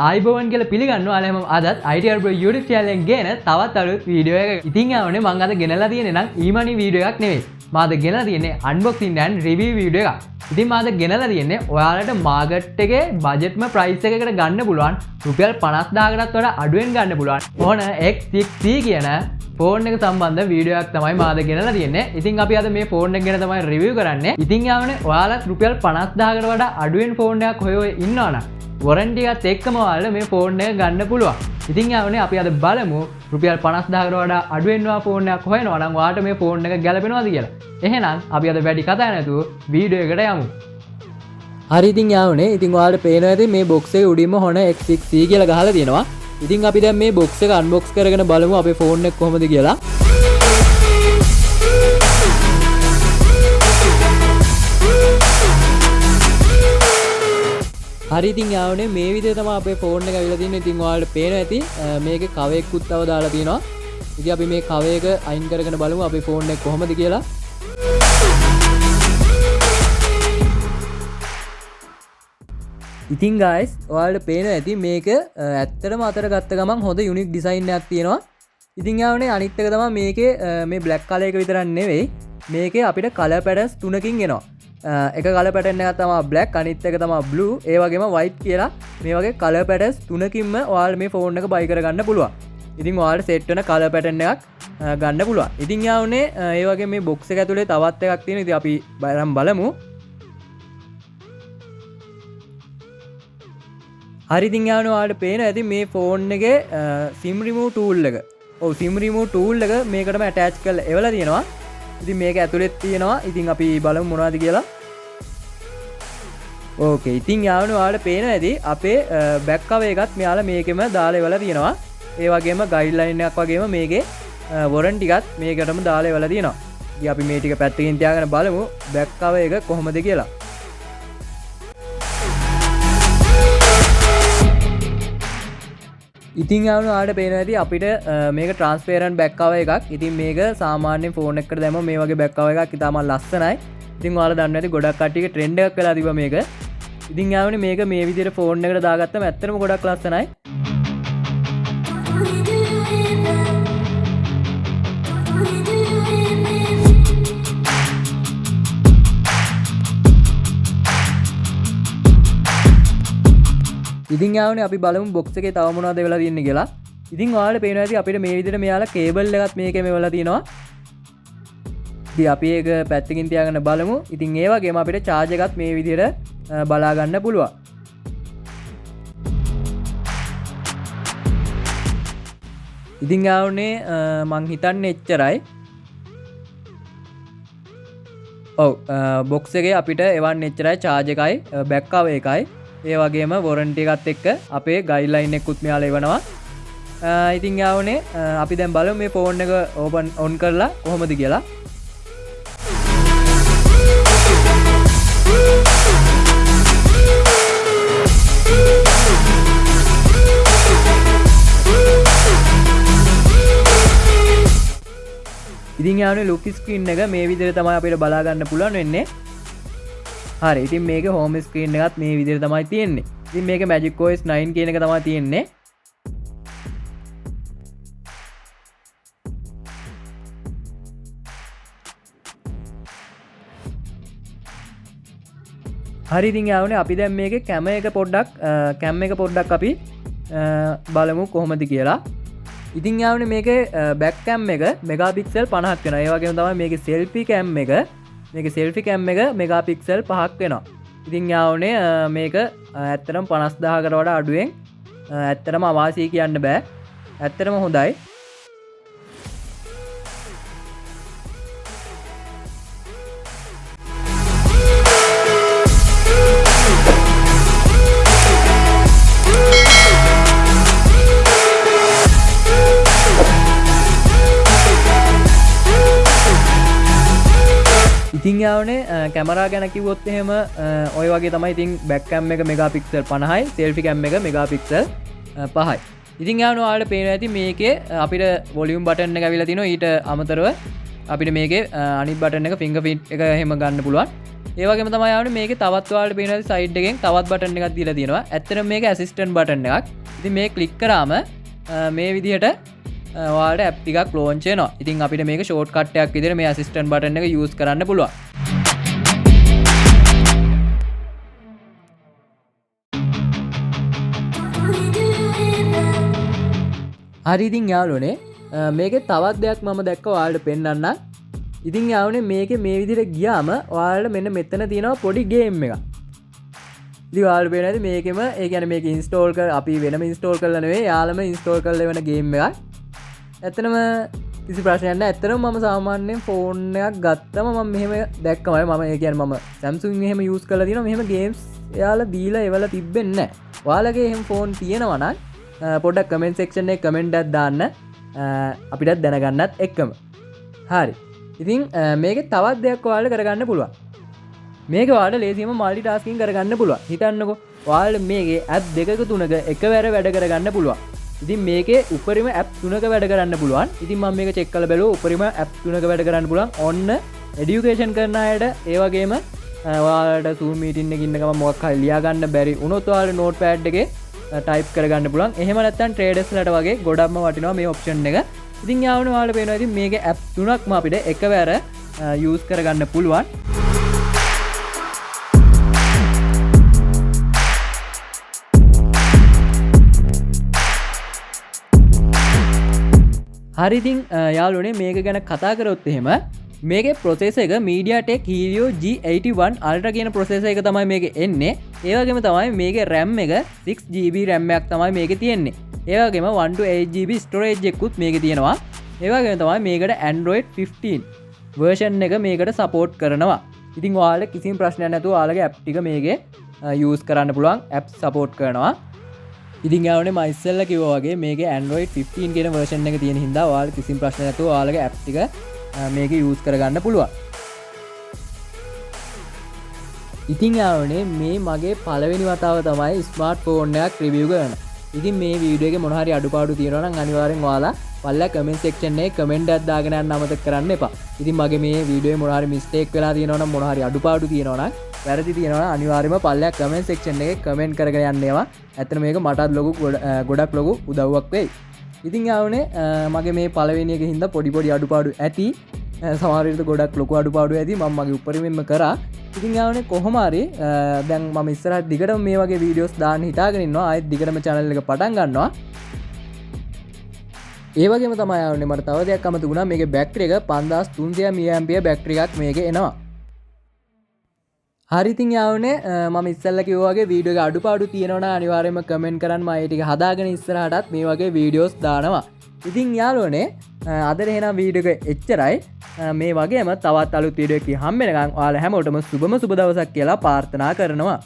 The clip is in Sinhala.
ආයිබෝවන් කියලා පිළිගන්නවා අලම අදත් ITR Pro YouTube channel එකෙන් ගෙන තවත් අලුත් වීඩියෝ එකක්. ඉතින් ආවනේ මම අද ගෙනලා තියෙන්නේ නම් e-money වීඩියෝ එකක් නෙවෙයි. මම අද ගෙනලා තියෙන්නේ unboxing and review වීඩියෝ එකක්. ඉතින් මම අද ගෙනලා තියෙන්නේ ඔයාලට මාකට් එකේ බජට්ම ප්‍රයිස් එකකට ගන්න පුළුවන් රුපියල් 50000කටත් වඩා අඩුවෙන් ගන්න පුළුවන් ඕන X6C කියන ෆෝන් එක සම්බන්ධ වීඩියෝ එකක් තමයි මම අද ගෙනලා තියෙන්නේ. ඉතින් අපි අද මේ ෆෝන් එක ගැන තමයි රිවිව් කරන්නේ. ඉතින් ආවනේ ඔයාලත් රුපියල් 50000කට වඩා අඩුවෙන් ෆෝන් එකක් හොය ඉන්නවනම් වොරන්ටි එකත් එක්කම ඔයාලට මේ ෆෝන් එක ගන්න පුළුවන්. ඉතින් යාවනේ අපි අද බලමු රුපියල් 50000කට වඩා අඩුවෙන් වා ෆෝන් එකක් හොයනවා නම් ඔයාලට මේ ෆෝන් එක ගැලපෙනවද කියලා. එහෙනම් අපි අද වැඩි කතා නැතුව වීඩියෝ එකට යමු. හරි ඉතින් යාවනේ ඉතින් ඔයාලට පේනවා ඇති මේ බොක්ස් එකේ උඩින්ම Honor X6C කියලා ගහලා තියෙනවා. ඉතින් අපි දැන් මේ බොක්ස් එක අන්බොක්ස් කරගෙන බලමු අපේ ෆෝන් එක කොහොමද කියලා. හරි ඉතින් යාවනේ මේ විදිහට තමයි අපේ ෆෝන් එක ඇවිල්ලා තින්නේ. ඉතින් ඔයාලට පේනවා ඇති මේකේ කවර් එකකුත් තව දාලා තියෙනවා. ඉතින් අපි මේ කවර් එක අයින් කරගෙන බලමු අපේ ෆෝන් එක කොහොමද කියලා. ඉතින් guys ඔයාලට පේනවා ඇති මේක ඇත්තටම අතට ගත්ත ගමන් හොඳ යුනික් ඩිසයින් එකක් තියෙනවා. ඉතින් යාවනේ අනිත් එක තමයි මේකේ මේ බ්ලැක් කලර් එක විතරක් නෙවෙයි මේකේ අපිට කලර් පැටර්න්ස් තුනකින් එනවා. එක කලර් පැටර්න් එකක් තමයි බ්ලැක් අනිත් එක තමයි බ්ලූ ඒ වගේම වයිට් කියලා මේ වගේ කලර් පැටර්න්ස් තුනකින්ම ඔයාලා මේ ෆෝන් එක බයි කරගන්න පුළුවන්. ඉතින් ඔයාලට සෙට් වෙන කලර් පැටර්න් එකක් ගන්න පුළුවන්. ඉතින් යාවනේ ඒ වගේ මේ බොක්ස් එක ඇතුලේ තවත් එකක් තියෙනවා. ඉතින් අපි බලමු. හරි ඉතින් යාවනේ ඔයාලට පේනවා ඇති මේ ෆෝන් එකේ SIM remove tool එක. ඔව් SIM remove tool එක මේකටම attach කරලා එවලා තියෙනවා. ඉතින් මේක ඇතුලෙත් තියෙනවා. ඉතින් අපි බලමු මොනවද කියලා. ඕකේ ඉතින් යාවනේ ඔයාලට පේනවා ඇති අපේ බෑක් කවර් එකත් මෙයාලා මේකෙම දාලා ඉවලා තියෙනවා. ඒ වගේම ගයිඩ්ලයින් එකක් වගේම මේකේ වොරන්ටි එකත් මේකටම දාලා ඉවලා තියෙනවා. ඉතින් අපි මේ ටික පැත්තකින් තියාගෙන බලමු බෑක් කවර් එක කොහොමද කියලා. ඉතින් යාවනේ ඔයාලට පේනවා ඇති අපිට මේක ට්‍රාන්ස්පේරන්ට් බෑක් කවර් එකක්. ඉතින් මේක සාමාන්‍ය ෆෝන් එකකට දැම්මම මේ වගේ බෑක් කවර් එකක් ඉතාම ලස්සනයි. ඉතින් ඔයාලා දන්නවා ඇති ගොඩක් කට්ටියගේ ට්‍රෙන්ඩ් එකක් වෙලා තිබ්බා මේක. ඉතින් යාවනේ මේක මේ විදිහට ෆෝන් එකට දාගත්තම ඇත්තටම ගොඩක් ලස්සනයි. ඉතින් යාවනේ අපි බලමු බොක්ස් එකේ තව මොනවද වෙලා තියෙන්නේ කියලා. ඉතින් ඔයාලට පේනවා ඇති අපිට මේ විදිහට මෙයාලා කේබල් එකත් මේකේ මෙවලා තියෙනවා. ඉතින් අපි ඒක පැත්තකින් තියාගෙන බලමු. ඉතින් ඒ වගේම අපිට charge එකත් මේ විදිහට බලා ගන්න පුළුවන්. ඉතින් යාවනේ මං හිතන්නේ එච්චරයි. ඔව් බොක්ස් එකේ අපිට එවන්න එච්චරයි charge එකයි බෑක් කවර් එකයි ඒ වගේම වොරන්ටි එකත් එක්ක අපේ ගයිඩ්ලයින් එකකුත් මෙයාලා එවනවා. ඉතින් යාවනේ අපි දැන් බලමු මේ ෆෝන් එක ඕපන් ඔන් කරලා කොහොමද කියලා. ඉතින් යාවනේ ලොක් ස්ක්‍රීන් එක මේ විදිහට තමයි අපිට බලා ගන්න පුළුවන් වෙන්නේ. හරි ඉතින් මේක හෝම් ස්ක්‍රීන් එකත් මේ විදිහට තමයි තියෙන්නේ. ඉතින් මේක Magic OS 9 කියන එක තමයි තියෙන්නේ. හරි ඉතින් යාවනේ අපි දැන් මේකේ කැම එක පොඩ්ඩක් අපි බලමු කොහොමද කියලා. ඉතින් යාවනේ මේකේ බෑක් කැම් එක මෙගාපික්සල් 50ක් වෙනවා. ඒ වගේම තමයි මේකේ සෙල්ෆි කැම් එක මේක සෙල්ෆි කැම් එක මෙගාපික්සල් 5ක් වෙනවා. ඉතින් යාවනේ මේක ඇත්තටම 50000කට වඩා අඩුවෙන් ඇත්තටම අවාසිය කියන්න බෑ. ඇත්තටම හොඳයි. ඉතින් යාවනේ කැමරා ගැන කිව්වොත් එහෙම ඔය වගේ තමයි. ඉතින් බෑක් කැම් එක මෙගාපික්සල් 50යි සෙල්ෆි කැම් එක මෙගාපික්සල් 5යි. ඉතින් යාවනේ ඔයාලට පේනවා ඇති මේකේ අපිට වොලියුම් බටන් එක ඇවිල්ලා තිනවා. ඊට අමතරව අපිට මේකේ අනිත් බටන් එක ෆින්ගර් ප්‍රින්ට් එක එහෙම ගන්න පුළුවන්. ඒ වගේම තමයි යාළුවනේ මේකේ තවත් ඔයාලට පේනවා සයිඩ් එකෙන් තවත් බටන් එකක් දීලා තියෙනවා. ඇත්තටම මේක ඇසිස්ටන්ට් බටන් එකක්. ඉතින් මේ ක්ලික් කරාම මේ විදිහට ඔයාලට ඇප් ටිකක් ලෝන්ච් වෙනවා. ඉතින් අපිට මේක ෂෝට් කට් එකක් විදිහට මේ ඇසිස්ටන්ට් බටන් එක යූස් කරන්න පුළුවන්. හරි ඉතින් යාළුවනේ මේකේ තවත් දෙයක් මම දැක්ක ඔයාලට පෙන්නන්න. ඉතින් යාළුවනේ මේකේ මේ විදිහට ගියාම ඔයාලට මෙන්න මෙතන තියෙනවා පොඩි ගේම් එකක්. ඉතින් ඔයාලට පේනවා ඇති මේකෙම ඒ කියන්නේ මේක ඉන්ස්ටෝල් කර අපි වෙනම ඉන්ස්ටෝල් කරලා නෙවෙයි යාළුවම ඉන්ස්ටෝල් කරලා වෙන ගේම් එකක්. ඇත්තටම කිසි ප්‍රශ්නයක් නැහැ. ඇත්තටම මම සාමාන්‍යයෙන් ෆෝන් එකක් ගත්තම මම මෙහෙම දැක්කමයි මම ඒ කියන්නේ මම Samsung එහෙම යූස් කරලා තියෙනවා. මෙහෙම ගේම්ස් එයාලා දීලා ඒවල තිබෙන්නේ නැහැ. ඔයාලගේ එහෙම ෆෝන් තියෙනවා නම් පොඩ්ඩක් කමෙන්ට් සෙක්ෂන් එකේ කමෙන්ට් එකක් දාන්න අපිටත් දැනගන්නත් එක්කම. හරි. ඉතින් මේකේ තවත් දෙයක් ඔයාලට කරගන්න පුළුවන්. මේක ඔයාලට ලේසියෙන්ම মালටි ටාස්කින් කරගන්න පුළුවන්. හිතන්නකෝ ඔයාලට මේකේ ඇප් දෙකක තුනක එකවර වැඩ කරගන්න පුළුවන්. ඉතින් මේකේ උපරිම ඇප් තුනක වැඩ කරන්න පුළුවන්. ඉතින් මම මේක චෙක් කරලා බැලුවා උපරිම ඇප් තුනක වැඩ කරන්න පුළුවන්. ඔන්න এডুকেෂන් කරන අයට ඒ වගේම ඔයාලට Zoom meeting එකකින් ඉන්න ගමන් මොකක් හරි ලියා ගන්න බැරි වුණොත් ඔයාලට notepad එකේ ටයිප් කරගන්න පුළුවන්. එහෙම නැත්නම් ට්‍රේඩර්ස්ලට වගේ ගොඩක්ම වටිනවා මේ ඔප්ෂන් එක. ඉතින් යාළුවනේ ඔයාලට පේනවා ඉතින් මේකේ ඇප් තුනක්ම අපිට එකවර යූස් කරගන්න පුළුවන්. හරි ඉතින් යාළුවනේ මේක ගැන කතා කරොත් එහෙම මේකේ ප්‍රොසෙසර් එක MediaTek Helio G81 Ultra කියන ප්‍රොසෙසර් එක තමයි මේකේ එන්නේ. ඒ වගේම තමයි මේකේ RAM එක 6GB RAM එකක් තමයි මේකේ තියෙන්නේ. ඒ වගේම 128GB storage එකකුත් මේකේ තියෙනවා. ඒ වගේම තමයි මේකට Android 15 version එක මේකට support කරනවා. ඉතින් ඔයාලට කිසිම ප්‍රශ්නයක් නැතුව ඔයාලගේ app ටික මේකේ use කරන්න පුළුවන්. app support කරනවා. ඉතින් යාළුවනේ මම ඉස්සෙල්ලා කිව්වා වගේ මේකේ Android 15 කියන version එක තියෙන හින්දා ඔයාලට කිසිම ප්‍රශ්නයක් නැතුව ඔයාලගේ app ටික මේක යූස් කරගන්න පුළුවන්. ඉතින් යාළුවනේ මේ මගේ පළවෙනි වතාව තමයි ස්මාර්ට් ෆෝන් එකක් රිවිව් කරන. ඉතින් මේ වීඩියෝ එකේ මොන හරි අඩුපාඩු තියෙනවා නම් අනිවාර්යෙන් ඔයාලා පල්ලා කමෙන්ට් සෙක්ෂන් එකේ කමෙන්ට් එකක් දාගෙන යන්න අමතක කරන්න එපා. ඉතින් මගේ මේ වීඩියෝ එකේ මොන හරි මිස්ටේක් වෙලා තියෙනවා නම් මොන හරි අඩුපාඩු තියෙනවා නම් වැරදි තියෙනවා නම් අනිවාර්යයෙන්ම පල්ලා කමෙන්ට් සෙක්ෂන් එකේ කමෙන්ට් කරගෙන යන්න ඒවා. ඇත්තට මේක මටත් ලොකු ගොඩක් ලොකු උදව්වක් වෙයි. ඉතින් යාළුවනේ මගේ මේ පළවෙනි එකේ හින්දා පොඩි අඩුපාඩු ඇති. සමහර විට ගොඩක් ලොකු අඩුපාඩු ඇති. මම මගේ උපරිමයෙන්ම කරා. ඉතින් යාළුවනේ කොහොම හරි දැන් මම ඉස්සරහට දිගටම මේ වගේ වීඩියෝස් දාන්න හිතාගෙන ඉන්නවා. ආයෙත් දිගටම channel එක පටන් ගන්නවා. ඒ වගේම තමයි යාළුවනේ මට තව දෙයක් අමතක වුණා. මේකේ බැටරි එක 5300 mAh බැටරි එකක් මේකේ එනවා. හරි ඉතින් යාළුවනේ මම ඉස්සෙල්ලා කිව්වා වගේ වීඩියෝ එක අඩුපාඩු තියෙනවා නම් අනිවාර්යයෙන්ම කමෙන්ට් කරන්න. මම ඒ ටික හදාගෙන ඉස්සරහටත් මේ වගේ වීඩියෝස් දානවා. ඉතින් යාළුවනේ අද එහෙනම් වීඩියෝ එක එච්චරයි. මේ වගේම තවත් අලුත් වීඩියෝ එකකින් හම්බ වෙනකන් ඔයාලා හැමෝටම සුබම සුබ දවසක් කියලා ප්‍රාර්ථනා කරනවා.